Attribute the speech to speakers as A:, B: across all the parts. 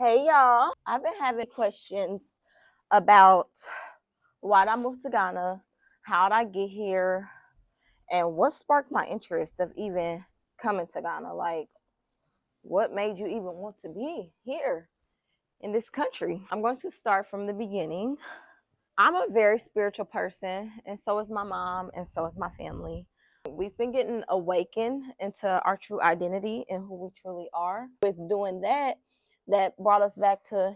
A: Hey y'all, I've been having questions about why I moved to Ghana, how did I get here, and what sparked my interest of even coming to Ghana. Like, what made you even want to be here in this country? I'm going to start from the beginning. I'm a very spiritual person, and so is my mom, and so is my family. We've been getting awakened into our true identity and who we truly are. With doing that, that brought us back to,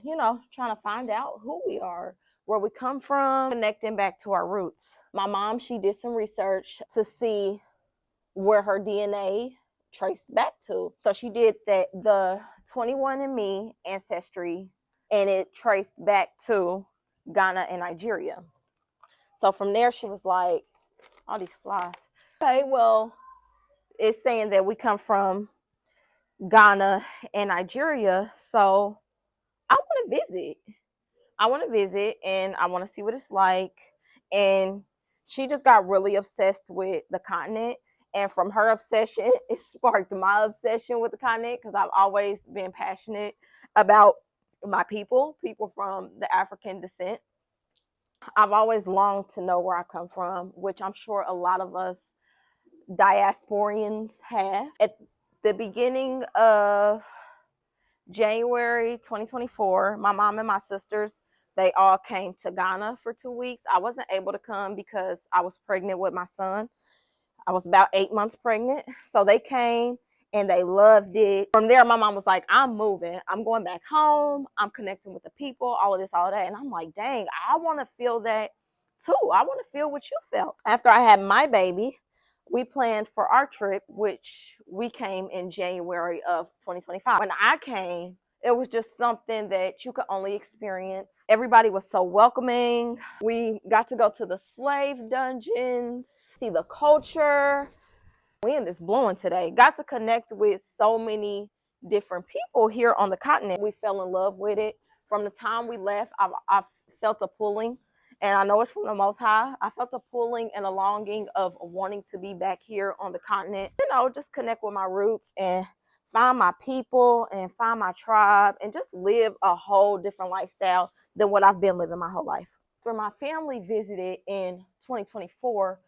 A: trying to find out who we are, where we come from, connecting back to our roots. My mom, she did some research to see where her DNA traced back to. So she did the 21andMe ancestry, and it traced back to Ghana and Nigeria. So from there, she was like, all these flies. Okay, well, it's saying that we come from Ghana and Nigeria. So I want to visit. I want to visit and I want to see what it's like. And she just got really obsessed with the continent. And from her obsession, it sparked my obsession with the continent because I've always been passionate about my people from the African descent. I've always longed to know where I come from, which I'm sure a lot of us diasporians have. At the beginning of January 2024, my mom and my sisters, they all came to Ghana for 2 weeks. I wasn't able to come because I was pregnant with my son. I was about 8 months pregnant. So they came and they loved it. From there, my mom was like, I'm moving. I'm going back home. I'm connecting with the people, all of this, all of that. And I'm like, dang, I want to feel that too. I want to feel what you felt. After I had my baby, we planned for our trip, which we came in January of 2025. When I came, it was just something that you could only experience. Everybody was so welcoming. We got to go to the slave dungeons, see the culture. We in this blowing today. Got to connect with so many different people here on the continent. We fell in love with it. From the time we left, I felt a pulling, and I know it's from the Most High. I felt a pulling and a longing of wanting to be back here on the continent. Just connect with my roots and find my people and find my tribe and just live a whole different lifestyle than what I've been living my whole life. When my family visited in 2024,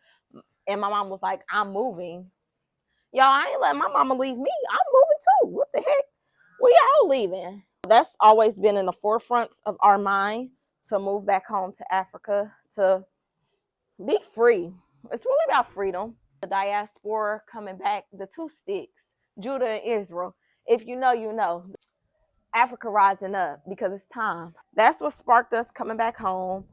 A: and my mom was like, I'm moving. Y'all, I ain't letting my mama leave me. I'm moving too. What the heck? We all leaving. That's always been in the forefronts of our mind, to move back home to Africa, to be free. It's really about freedom. The diaspora coming back, the two sticks, Judah and Israel. If you know, you know. Africa rising up because it's time. That's what sparked us coming back home.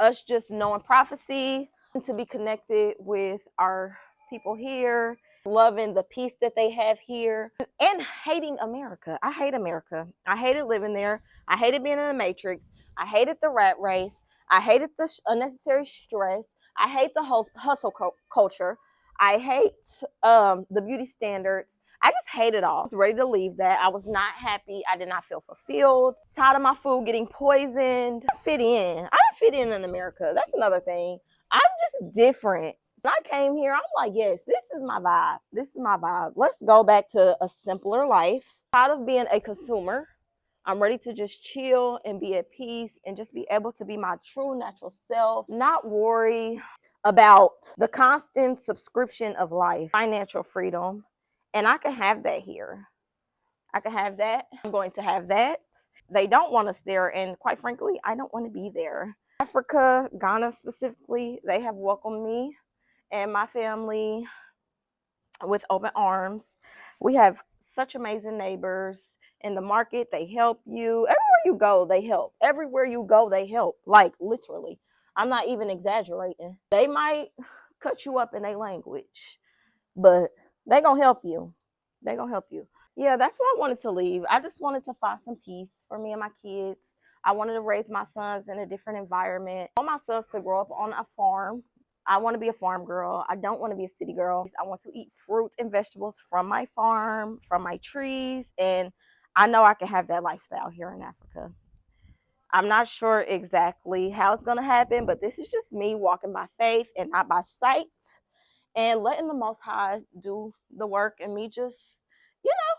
A: Us just knowing prophecy, to be connected with our people here, loving the peace that they have here, and hating America. I hate America. I hated living there. I hated being in the matrix. I hated the rat race. I hated the unnecessary stress. I hate the hustle culture. I hate the beauty standards. I just hate it all. I was ready to leave that. I was not happy. I did not feel fulfilled. Tired of my food getting poisoned. I fit in. I didn't fit in America. That's another thing. I'm just different. So I came here, I'm like, yes, this is my vibe. This is my vibe. Let's go back to a simpler life. Tired of being a consumer. I'm ready to just chill and be at peace and just be able to be my true natural self, not worry about the constant subscription of life, financial freedom. And I can have that here. I can have that. I'm going to have that. They don't want us there. And quite frankly, I don't want to be there. Africa, Ghana specifically, they have welcomed me and my family with open arms. We have such amazing neighbors in the market. They help you. Everywhere you go, they help. Everywhere you go, they help. Like literally. I'm not even exaggerating. They might cut you up in their language, but they gonna help you. They gonna help you. Yeah, that's why I wanted to leave. I just wanted to find some peace for me and my kids. I wanted to raise my sons in a different environment. I want my sons to grow up on a farm. I want to be a farm girl. I don't want to be a city girl. I want to eat fruit and vegetables from my farm, from my trees, and I know I can have that lifestyle here in Africa. I'm not sure exactly how it's going to happen, but this is just me walking by faith and not by sight, and letting the Most High do the work, and me just,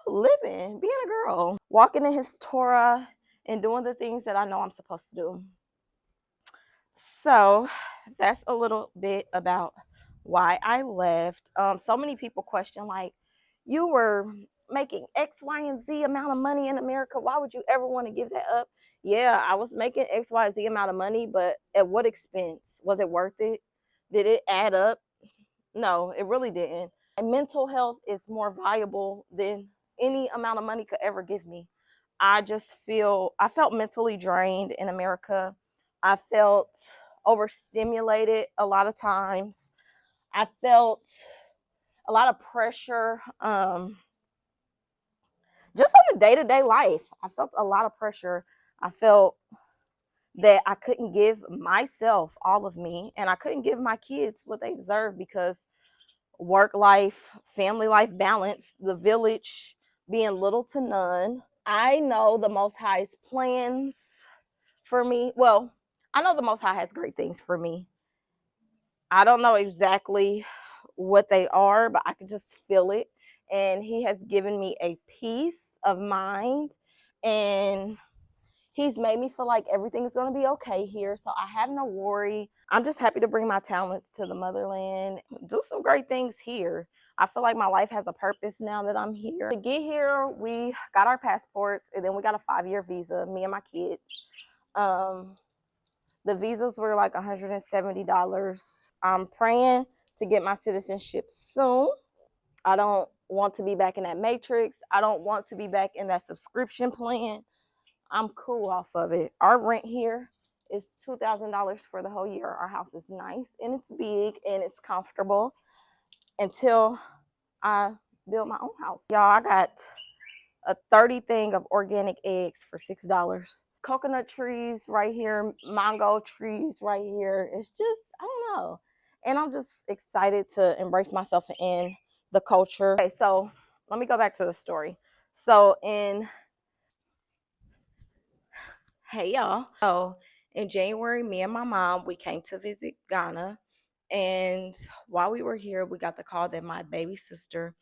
A: living, being a girl, walking in his Torah and doing the things that I know I'm supposed to do. So that's a little bit about why I left. So many people question, like, you were making X, Y, and Z amount of money in America. Why would you ever want to give that up? Yeah, I was making X, Y, Z amount of money, but at what expense? Was it worth it? Did it add up? No, it really didn't. My mental health is more valuable than any amount of money could ever give me. I felt mentally drained in America. I felt overstimulated a lot of times. I felt a lot of pressure, just on the day-to-day life. I felt a lot of pressure. I felt that I couldn't give myself all of me, and I couldn't give my kids what they deserve because work life, family life balance, the village being little to none. I know the Most High's plans for me. Well, I know the Most High has great things for me. I don't know exactly what they are, but I can just feel it. And He has given me a peace of mind, and He's made me feel like everything's going to be okay here. So I have no worry. I'm just happy to bring my talents to the motherland, do some great things here. I feel like my life has a purpose now that I'm here. To get here, we got our passports, and then we got a 5-year visa, me and my kids. The visas were like $170. I'm praying to get my citizenship soon. I don't want to be back in that matrix. I don't want to be back in that subscription plan. I'm cool off of it. Our rent here is $2,000 for the whole year. Our house is nice and it's big and it's comfortable until I build my own house. Y'all, I got a 30 thing of organic eggs for $6. Coconut trees right here, mango trees right here. It's just, I don't know. And I'm just excited to embrace myself in the culture. Okay, so let me go back to the story. So hey y'all. So in January, me and my mom, we came to visit Ghana. And while we were here, we got the call that my baby sister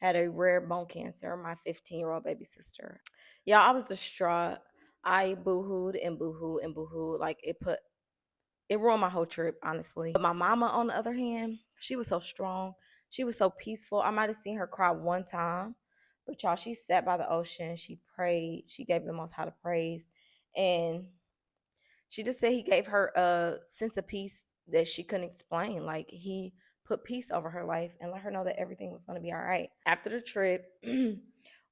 A: had a rare bone cancer, my 15-year-old baby sister. Y'all, I was distraught. I boohooed and boohooed and boohooed. Like it ruined my whole trip, honestly. But my mama, on the other hand, she was so strong. She was so peaceful. I might have seen her cry one time, but y'all, she sat by the ocean. She prayed. She gave the Most High the praise. And she just said He gave her a sense of peace that she couldn't explain. Like He put peace over her life and let her know that everything was going to be all right. After the trip,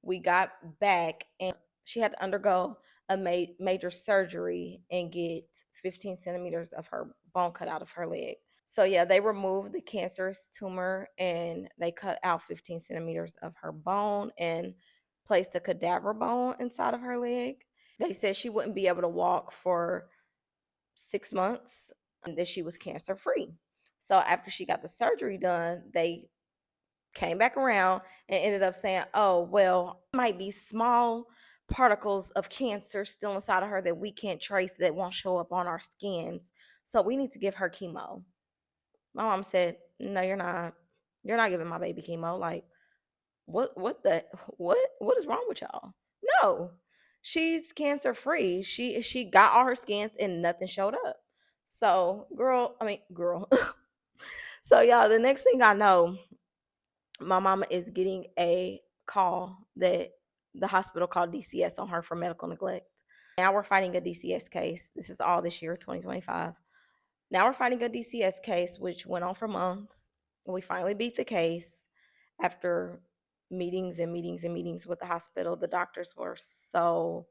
A: we got back and she had to undergo a major surgery and get 15 centimeters of her bone cut out of her leg. So yeah, they removed the cancerous tumor and they cut out 15 centimeters of her bone and placed a cadaver bone inside of her leg. They said she wouldn't be able to walk for 6 months and that she was cancer free. So after she got the surgery done, they came back around and ended up saying, oh, well, it might be small particles of cancer still inside of her that we can't trace that won't show up on our skins. So we need to give her chemo. My mom said, no, you're not. You're not giving my baby chemo. Like, what is wrong with y'all? No. She's cancer free. She got all her scans and nothing showed up. So, girl. So y'all, the next thing I know, my mama is getting a call that the hospital called DCS on her for medical neglect. Now we're fighting a DCS case. This is all this year, 2025. Now we're fighting a DCS case, which went on for months. We finally beat the case after meetings and meetings and meetings with the hospital. The doctors were so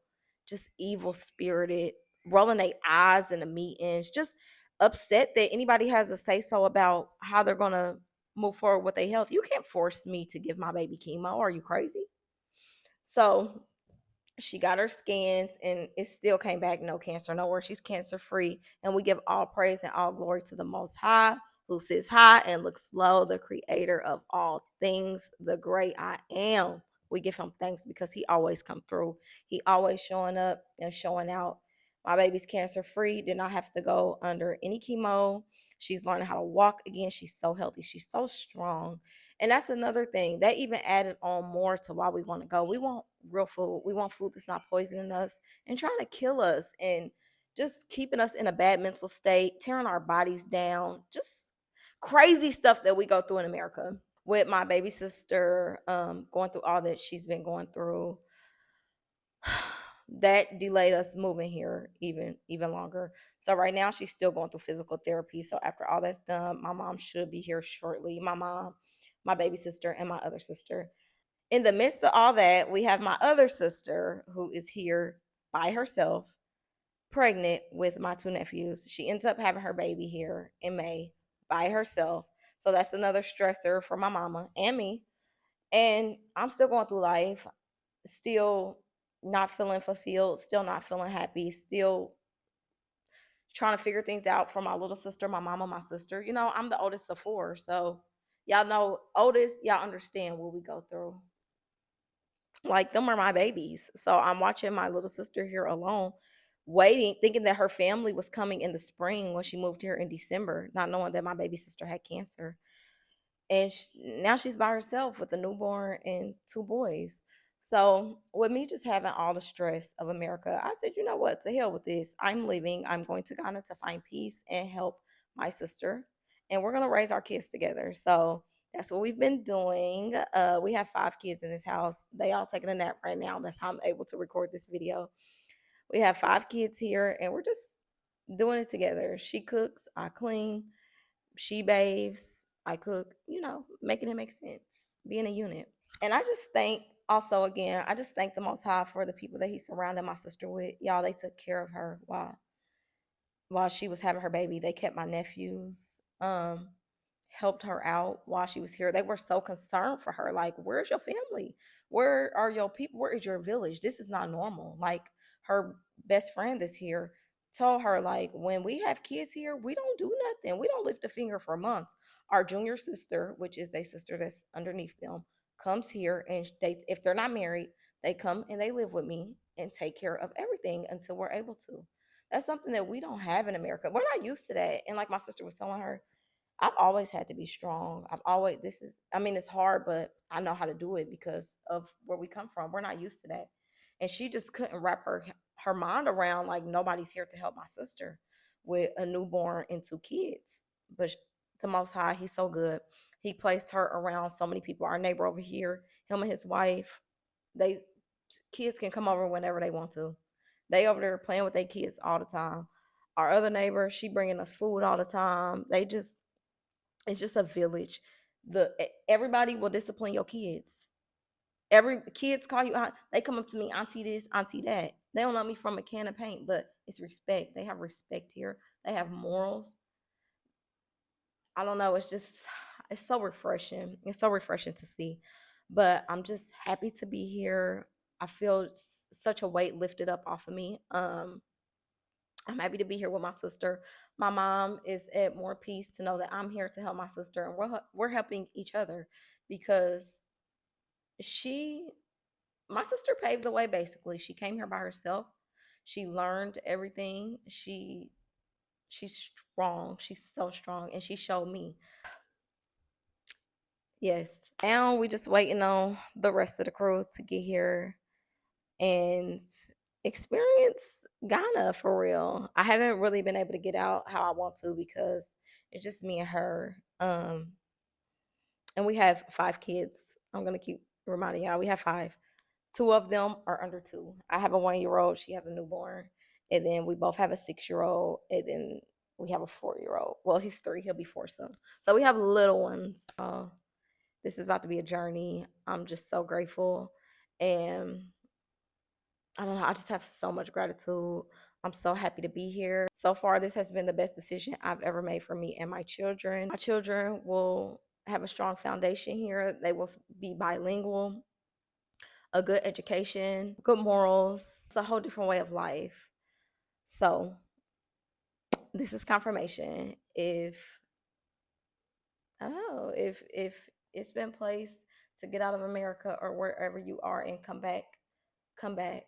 A: just evil spirited, rolling their eyes in the meetings, just upset that anybody has a say so about how they're going to move forward with their health. You can't force me to give my baby chemo. Are you crazy? So she got her scans and it still came back no cancer nowhere. She's cancer free. And we give all praise and all glory to the Most High, who sits high and looks low, the creator of all things, the great I am. We give him thanks because he always come through. He always showing up and showing out. My baby's cancer free, did not have to go under any chemo. She's learning how to walk again. She's so healthy. She's so strong. And that's another thing that even added on more to why we want to go. We want real food. We want food that's not poisoning us and trying to kill us and just keeping us in a bad mental state, tearing our bodies down, just crazy stuff that we go through in America. With my baby sister going through all that she's been going through, that delayed us moving here even longer. So right now she's still going through physical therapy. So after all that's done, my mom should be here shortly. My mom, my baby sister, and my other sister. In the midst of all that, we have my other sister who is here by herself, pregnant with my two nephews. She ends up having her baby here in May by herself. So that's another stressor for my mama and me. And I'm still going through life, still not feeling fulfilled, still not feeling happy, still trying to figure things out for my little sister, my mama, my sister. You know, I'm the oldest of four. So y'all know, oldest, y'all understand what we go through. Like, them are my babies. So I'm watching my little sister here alone, waiting, thinking that her family was coming in the spring when she moved here in December, not knowing that my baby sister had cancer. And now she's by herself with a newborn and two boys. So with me just having all the stress of America, I said, you know what, to hell with this. I'm leaving. I'm going to Ghana to find peace and help my sister, and we're going to raise our kids together. So that's what we've been doing. We have 5 kids in this house. They all taking a nap right now. That's how I'm able to record this video. We have 5 kids here, and we're just doing it together. She cooks, I clean, she bathes, I cook, making it make sense, being a unit. And I just think, also, again, I just thank the Most High for the people that He surrounded my sister with. Y'all, they took care of her while she was having her baby. They kept my nephews, helped her out while she was here. They were so concerned for her. Like, where's your family? Where are your people? Where is your village? This is not normal. Like, her best friend is here told her, like, when we have kids here, we don't do nothing. We don't lift a finger for months. Our junior sister, which is a sister that's underneath them, comes here, and if they're not married, they come and they live with me and take care of everything until we're able to. That's something that we don't have in America. We're not used to that. And like my sister was telling her, I've always had to be strong. I mean, it's hard, but I know how to do it because of where we come from. We're not used to that. And she just couldn't wrap her mind around, like, nobody's here to help my sister with a newborn and 2 kids. But the Most High, He's so good. He placed her around so many people. Our neighbor over here, him and his wife, they kids can come over whenever they want to. They over there playing with their kids all the time. Our other neighbor, she bringing us food all the time. It's just a village. Everybody will discipline your kids. Every kids call you out. They come up to me, auntie this, auntie that. They don't know me from a can of paint, but it's respect. They have respect here. They have morals. I don't know. It's so refreshing. It's so refreshing to see. But I'm just happy to be here. I feel such a weight lifted up off of me. I'm happy to be here with my sister. My mom is at more peace to know that I'm here to help my sister, and we're helping each other because she, my sister, paved the way. Basically, she came here by herself. She learned everything. She's strong. She's so strong, and she showed me. Yes. Now we just waiting on the rest of the crew to get here and experience Ghana for real. I haven't really been able to get out how I want to because it's just me and her. And we have 5 kids. I'm gonna keep reminding y'all we have 5. 2 of them are under 2. I have a 1-year-old. She has a newborn, and then we both have a 6-year-old, and then we have a 4-year-old. Well, he's 3. He'll be 4 soon. So we have little ones. This is about to be a journey. I'm just so grateful, and I don't know. I just have so much gratitude. I'm so happy to be here. So far, this has been the best decision I've ever made for me and my children. My children will have a strong foundation here. They will be bilingual, a good education, good morals. It's a whole different way of life. So this is confirmation. If I don't know if it's been placed to get out of America or wherever you are and come back, come back.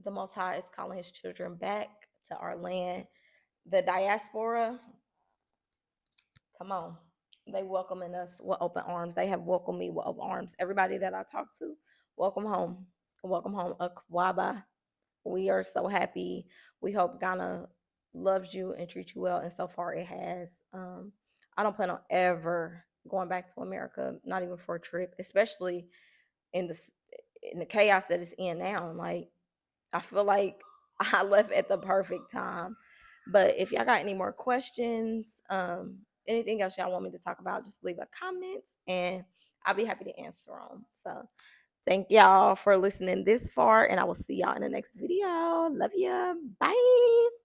A: The Most High is calling His children back to our land. The diaspora, Come on. They welcoming us with open arms. They have welcomed me with open arms. Everybody that I talk to, welcome home. Welcome home. Akwaba. We are so happy. We hope Ghana loves you and treats you well. And so far it has. I don't plan on ever going back to America, not even for a trip, especially in the chaos that it's in now. Like, I feel like I left at the perfect time. But if y'all got any more questions, anything else y'all want me to talk about, just leave a comment and I'll be happy to answer them. So thank y'all for listening this far, and I will see y'all in the next video. Love you. Bye.